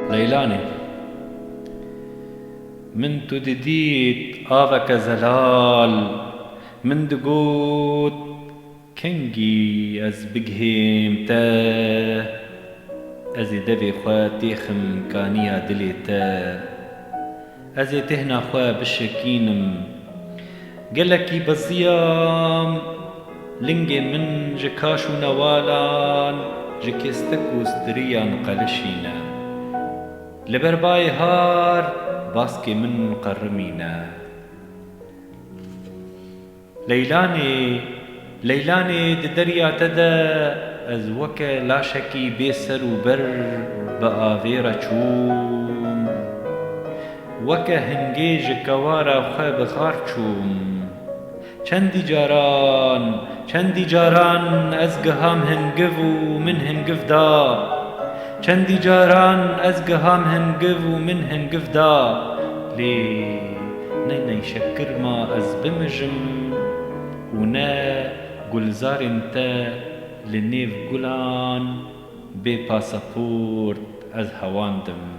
ليلاني من تدديت آفك زلال من دقوت كنجي از بگهیم تا از دبی خواه تیخم کانیا دلی تا از تهنا خواه بشکینم گلکی بزیام لنگین من جکاش و نوالان جکستک و ستریان قلشینا لبربای هار باسكي من قرمينا ليلاني ددريا تدا از وك لا شكي بيسر وبر بآفيرا چوم وك هنگيج كوارا خيب غار چوم چندي جاران از گهام هنگف و من هنگف دا چندی جاران از گهام هنگف و من هنگف دا لی نه شکر ما از بمجم و نه گلزار انتا لنیف گلان بی پاسپورت از هواندم